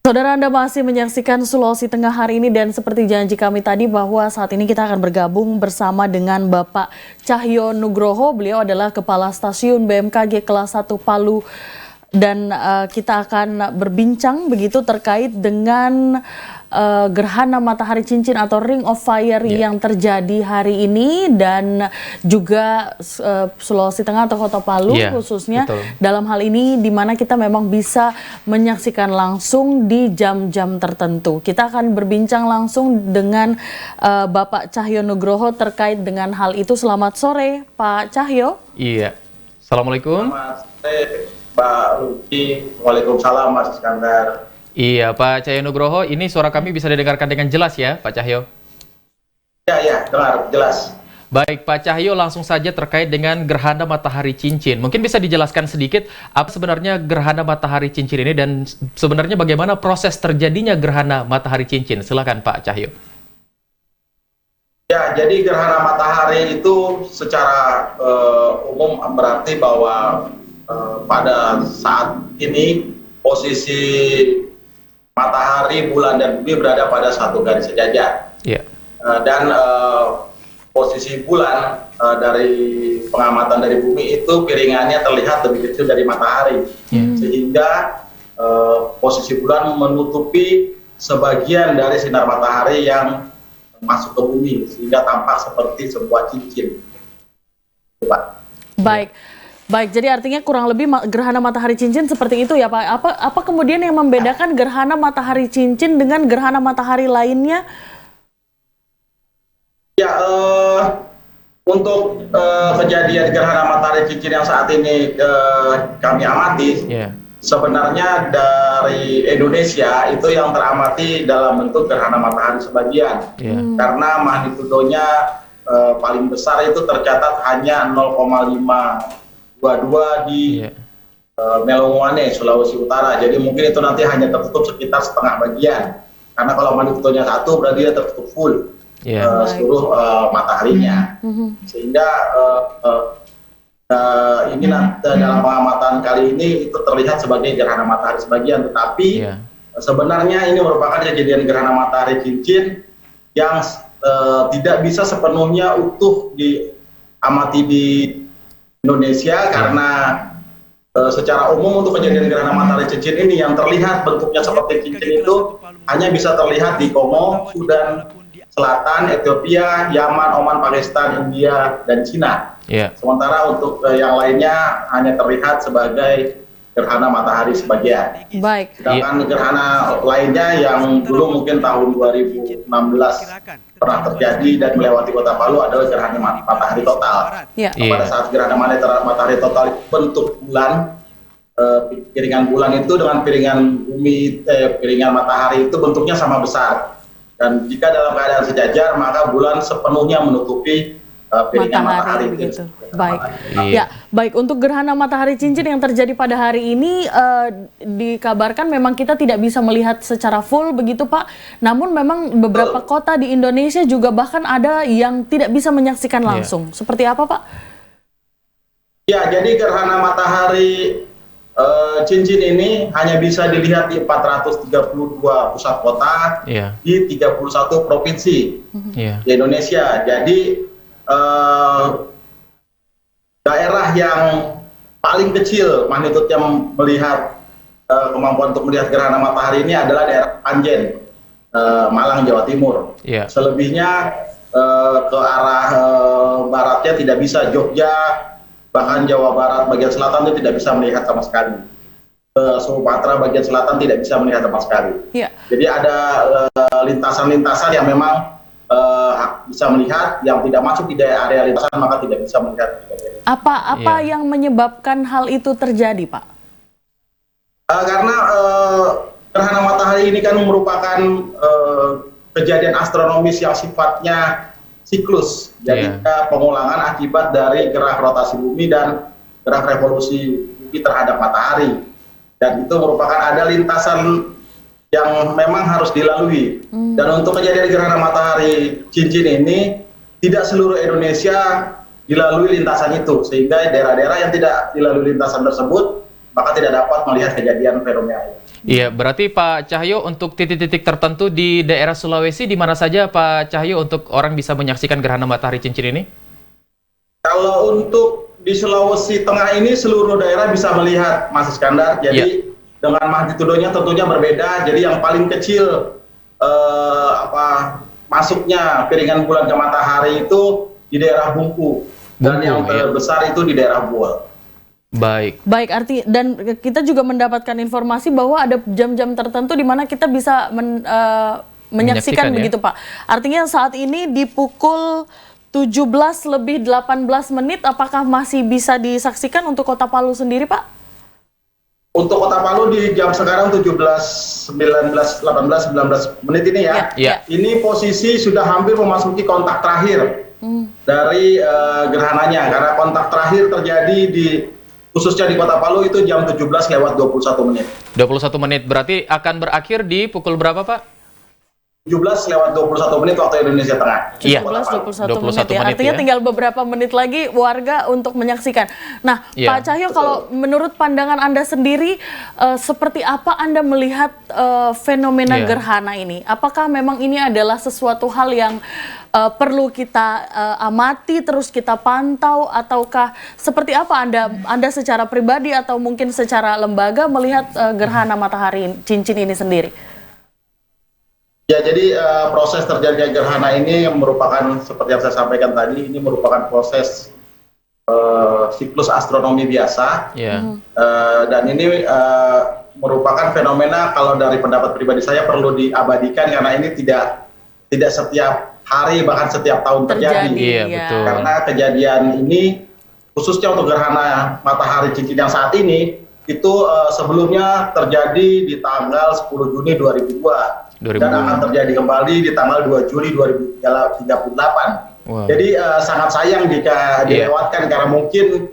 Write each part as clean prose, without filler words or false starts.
Saudara, Anda masih menyaksikan Sulawesi Tengah hari ini dan seperti janji kami tadi bahwa saat ini kita akan bergabung bersama dengan Bapak Cahyo Nugroho. Beliau adalah Kepala Stasiun BMKG kelas 1 Palu dan kita akan berbincang begitu terkait dengan gerhana matahari cincin atau Ring of Fire yang terjadi hari ini dan juga Sulawesi Tengah atau Kota Palu khususnya dalam hal ini di mana kita memang bisa menyaksikan langsung di jam-jam tertentu. Kita akan berbincang langsung dengan Bapak Cahyo Nugroho terkait dengan hal itu. Selamat sore Pak Cahyo. Iya. Assalamualaikum. Selamat sore Pak Luki. Waalaikumsalam Mas Iskandar. Iya, Pak Cahyo Nugroho, ini suara kami bisa didengarkan dengan jelas ya, Pak Cahyo? Ya, dengar, jelas. Baik, Pak Cahyo, langsung saja terkait dengan gerhana matahari cincin. Mungkin bisa dijelaskan sedikit apa sebenarnya gerhana matahari cincin ini dan sebenarnya bagaimana proses terjadinya gerhana matahari cincin? Silakan Pak Cahyo. Ya, jadi gerhana matahari itu secara umum berarti bahwa pada saat ini posisi matahari, bulan, dan bumi berada pada satu garis sejajar. Dan posisi bulan dari pengamatan dari bumi itu piringannya terlihat lebih kecil dari matahari. Sehingga posisi bulan menutupi sebagian dari sinar matahari yang masuk ke bumi. Sehingga tampak seperti sebuah cincin. Baik. Baik, jadi artinya kurang lebih gerhana matahari cincin seperti itu ya Pak. Apa kemudian yang membedakan gerhana matahari cincin dengan gerhana matahari lainnya? Ya, untuk kejadian gerhana matahari cincin yang saat ini kami amati, sebenarnya dari Indonesia itu yang teramati dalam bentuk gerhana matahari sebagian. Karena magnitudonya paling besar itu tercatat hanya 0,522 di Melonguane, Sulawesi Utara. Jadi mungkin itu nanti hanya tertutup sekitar setengah bagian. Karena kalau magnitudonya 1 berarti dia tertutup full seluruh mataharinya. Sehingga ini dalam pengamatan kali ini itu terlihat sebagai gerhana matahari sebagian. Tetapi sebenarnya ini merupakan kejadian gerhana matahari cincin yang tidak bisa sepenuhnya utuh diamati di Indonesia karena secara umum untuk kejadian gerhana matahari cincin ini yang terlihat bentuknya seperti cincin itu hanya bisa terlihat di Kongo, Sudan Selatan, Ethiopia, Yaman, Oman, Pakistan, India, dan Cina. Sementara untuk yang lainnya hanya terlihat sebagai gerhana matahari sebagian. Baik. Sedangkan gerhana lainnya yang dulu mungkin tahun 2016 pernah terjadi dan melewati Kota Palu adalah gerhana matahari total. Pada saat gerhana matahari total itu bentuk bulan, piringan bulan itu dengan piringan bumi, piringan matahari itu bentuknya sama besar. Dan jika dalam keadaan sejajar maka bulan sepenuhnya menutupi piringan matahari begitu. Baik. Ya, baik, untuk gerhana matahari cincin yang terjadi pada hari ini dikabarkan memang kita tidak bisa melihat secara full begitu Pak. Namun memang beberapa kota di Indonesia juga bahkan ada yang tidak bisa menyaksikan langsung. Seperti apa Pak? Ya, jadi gerhana matahari cincin ini hanya bisa dilihat di 432 pusat kota di 31 provinsi di Indonesia. Jadi daerah yang paling kecil magnitudenya melihat kemampuan untuk melihat gerhana matahari ini adalah daerah Panjen, Malang, Jawa Timur. Selebihnya ke arah baratnya tidak bisa, Jogja, bahkan Jawa Barat bagian selatan itu tidak bisa melihat sama sekali. Sumatera bagian selatan tidak bisa melihat sama sekali. Jadi ada lintasan-lintasan yang memang bisa melihat, yang tidak masuk di area lintasan maka tidak bisa melihat. Apa yang menyebabkan hal itu terjadi, Pak? Karena gerhana matahari ini kan merupakan kejadian astronomis yang sifatnya siklus. Jadi pengulangan akibat dari gerak rotasi bumi dan gerak revolusi bumi terhadap matahari. Dan itu merupakan ada lintasan yang memang harus dilalui. Dan untuk kejadian gerhana matahari cincin ini, tidak seluruh Indonesia dilalui lintasan itu. Sehingga daerah-daerah yang tidak dilalui lintasan tersebut, maka tidak dapat melihat kejadian fenomena itu. Iya, berarti Pak Cahyo untuk titik-titik tertentu di daerah Sulawesi, di mana saja Pak Cahyo untuk orang bisa menyaksikan gerhana matahari cincin ini? Kalau untuk di Sulawesi Tengah ini seluruh daerah bisa melihat, Mas Iskandar. Jadi dengan magnitudonya tentunya berbeda. Jadi yang paling kecil masuknya piringan bulan ke matahari itu di daerah Bungku, dan yang terbesar itu di daerah Buol. Baik, dan kita juga mendapatkan informasi bahwa ada jam-jam tertentu di mana kita bisa menyaksikan begitu Pak. Artinya saat ini di pukul 17:18, apakah masih bisa disaksikan untuk Kota Palu sendiri Pak? Untuk Kota Palu di jam sekarang 17, 19, 18, 19 menit ini ya. Ini posisi sudah hampir memasuki kontak terakhir dari gerhananya, karena kontak terakhir terjadi khususnya di Kota Palu itu jam 17:21 menit. 21 menit, berarti akan berakhir di pukul berapa Pak? 17:21 menit waktu Indonesia Tengah. 17:21 menit ya. Artinya tinggal beberapa menit lagi warga untuk menyaksikan. Nah, Pak Cahyo, kalau menurut pandangan Anda sendiri, seperti apa Anda melihat fenomena gerhana ini? Apakah memang ini adalah sesuatu hal yang perlu kita amati, terus kita pantau, ataukah seperti apa Anda secara pribadi atau mungkin secara lembaga melihat gerhana matahari cincin ini sendiri? Ya, jadi proses terjadinya gerhana ini merupakan, seperti yang saya sampaikan tadi, ini merupakan proses siklus astronomi biasa. Dan ini merupakan fenomena, kalau dari pendapat pribadi saya, perlu diabadikan karena ini tidak setiap hari, bahkan setiap tahun terjadi. Betul. Karena kejadian ini, khususnya untuk gerhana matahari cincin yang saat ini, itu sebelumnya terjadi di tanggal 10 Juni 2002. Dan akan terjadi kembali di tanggal 2 Juli 2038. Jadi sangat sayang jika dilewatkan, karena mungkin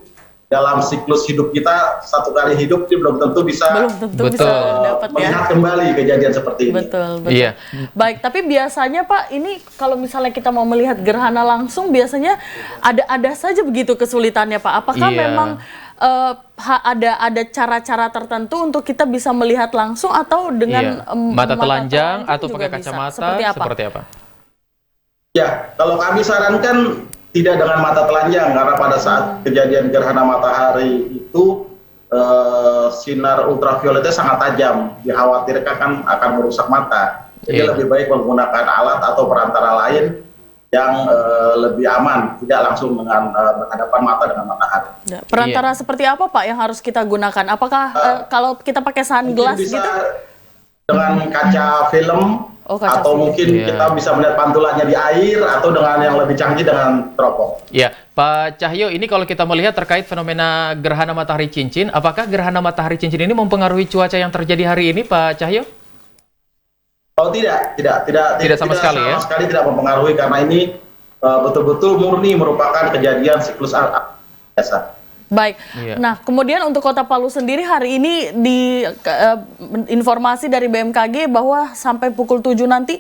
dalam siklus hidup kita, satu kali hidup belum tentu bisa dapat melihat kembali kejadian seperti ini. Betul. Baik, tapi biasanya Pak, ini kalau misalnya kita mau melihat gerhana langsung, biasanya ada saja begitu kesulitannya Pak. Apakah memang ada cara-cara tertentu untuk kita bisa melihat langsung, atau dengan mata telanjang atau pakai kacamata, seperti apa? Ya, kalau kami sarankan tidak dengan mata telanjang, karena pada saat kejadian gerhana matahari itu sinar ultravioletnya sangat tajam, dikhawatirkan kan akan merusak mata. Jadi lebih baik menggunakan alat atau perantara lain yang lebih aman, tidak langsung dengan berhadapan mata dengan matahari. Perantara seperti apa Pak yang harus kita gunakan? Apakah kalau kita pakai sunglass bisa gitu? Dengan kaca film, atau mungkin kita bisa melihat pantulannya di air, atau dengan yang lebih canggih dengan teropong. Ya, Pak Cahyo, ini kalau kita melihat terkait fenomena gerhana matahari cincin, apakah gerhana matahari cincin ini mempengaruhi cuaca yang terjadi hari ini, Pak Cahyo? Oh, tidak sama sekali ya? Sama sekali tidak mempengaruhi, karena ini betul-betul murni merupakan kejadian siklus biasa. Baik. Nah, kemudian untuk Kota Palu sendiri hari ini di informasi dari BMKG bahwa sampai pukul 7 nanti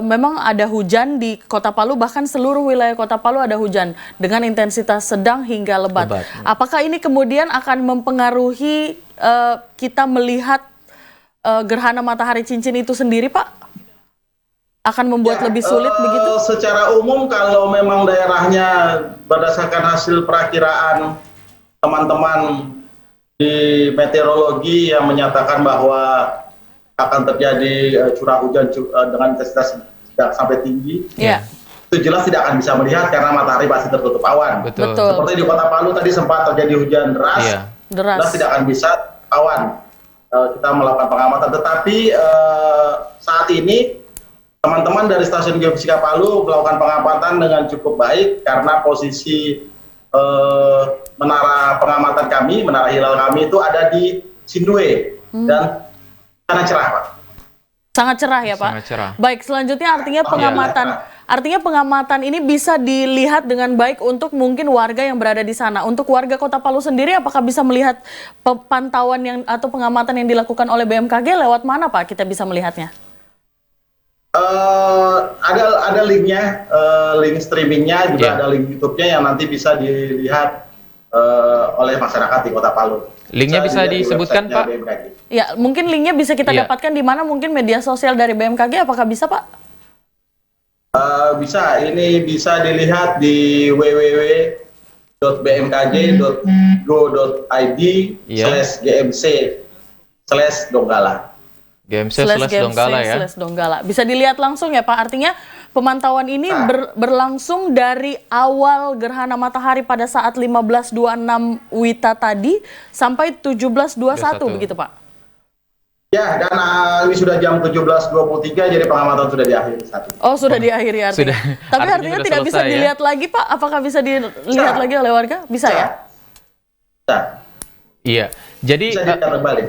memang ada hujan di Kota Palu, bahkan seluruh wilayah Kota Palu ada hujan dengan intensitas sedang hingga lebat. Apakah ini kemudian akan mempengaruhi kita melihat gerhana matahari cincin itu sendiri, Pak? Akan membuat lebih sulit begitu? Secara umum, kalau memang daerahnya berdasarkan hasil perakiraan teman-teman di meteorologi yang menyatakan bahwa akan terjadi curah hujan dengan intensitas sedang sampai tinggi, itu jelas tidak akan bisa melihat karena matahari pasti tertutup awan. Betul. Seperti di Kota Palu tadi sempat terjadi hujan deras, jelas tidak akan bisa awan. Kita melakukan pengamatan, tetapi saat ini teman-teman dari Stasiun Geofisika Palu melakukan pengamatan dengan cukup baik, karena posisi menara pengamatan kami, menara hilal kami itu ada di Sindue, dan sangat cerah, Pak. Sangat cerah ya, Pak? Sangat cerah. Baik, selanjutnya artinya pengamatan ini bisa dilihat dengan baik untuk mungkin warga yang berada di sana. Untuk warga Kota Palu sendiri, apakah bisa melihat pantauan atau pengamatan yang dilakukan oleh BMKG lewat mana, Pak? Kita bisa melihatnya? Ada linknya, link streamingnya, juga ada link YouTube-nya yang nanti bisa dilihat oleh masyarakat di Kota Palu. Linknya bisa dilihat di disebutkan, websitenya Pak? BMKG. Ya, mungkin linknya bisa kita Iya. dapatkan di mana, mungkin media sosial dari BMKG, apakah bisa Pak? Bisa, ini bisa dilihat di www.bmkg.go.id Iya. /gmc/Donggala. GMC/Donggala ya. /Donggala. Bisa dilihat langsung ya Pak, artinya pemantauan ini berlangsung dari awal gerhana matahari pada saat 15.26 WITA tadi sampai 17.21 begitu Pak? Ya, dan ini sudah jam 17.23, jadi pengamatan sudah diakhiri saat ini. Oh, sudah diakhiri artinya. Sudah. Tapi Artinya artinya sudah tidak bisa selesai ya? dilihat lagi Pak? Apakah bisa dilihat Bisa. lagi oleh warga? Bisa ya? Bisa, Iya. Jadi bisa dilihat kembali.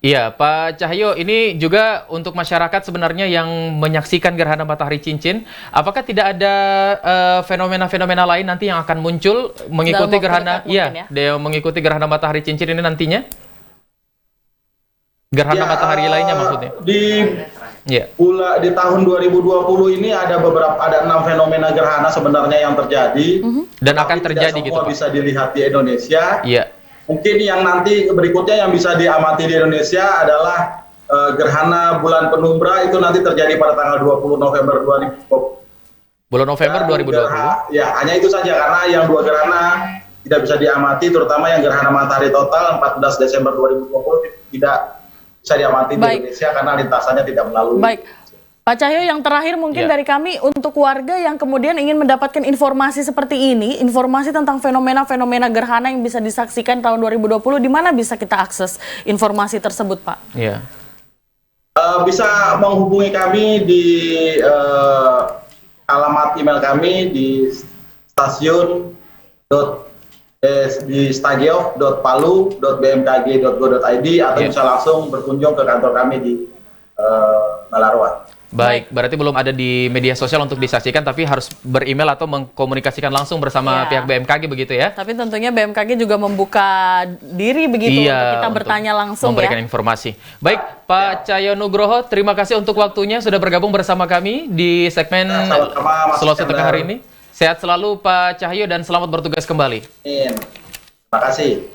iya, Pak Cahyo, ini juga untuk masyarakat sebenarnya yang menyaksikan gerhana matahari cincin, apakah tidak ada fenomena-fenomena lain nanti yang akan muncul mengikuti waktu gerhana, dekat mungkin ya? dia mengikuti gerhana matahari cincin ini nantinya? Gerhana Ya, matahari lainnya maksudnya? Iya. Di tahun 2020 ini ada 6 fenomena gerhana sebenarnya yang terjadi. Dan Tapi akan tidak terjadi gitu, semua Pak? bisa dilihat di Indonesia. Iya. Mungkin yang nanti berikutnya yang bisa diamati di Indonesia adalah gerhana bulan penumbra, itu nanti terjadi pada tanggal 20 November 2020. Bulan November 2020. Ya, hanya itu saja karena yang 2 gerhana tidak bisa diamati, terutama yang gerhana matahari total 14 Desember 2020 tidak bisa diamati di Indonesia karena lintasannya tidak melalui. Baik. Pak Cahyo, yang terakhir mungkin dari kami untuk warga yang kemudian ingin mendapatkan informasi seperti ini, informasi tentang fenomena-fenomena gerhana yang bisa disaksikan tahun 2020, di mana bisa kita akses informasi tersebut, Pak? Iya. Bisa menghubungi kami di alamat email kami di stagio.palu.bmkg.go.id atau bisa langsung berkunjung ke kantor kami di Balaroa. Baik, berarti belum ada di media sosial untuk disaksikan, tapi harus beremail atau mengkomunikasikan langsung bersama pihak BMKG begitu ya? Tapi tentunya BMKG juga membuka diri begitu untuk kita bertanya langsung memberikan informasi. Baik, Pak Cahyo Nugroho, terima kasih untuk waktunya sudah bergabung bersama kami di segmen Sulawesi Tengah hari ini. Sehat selalu Pak Cahyo dan selamat bertugas kembali. Terima kasih.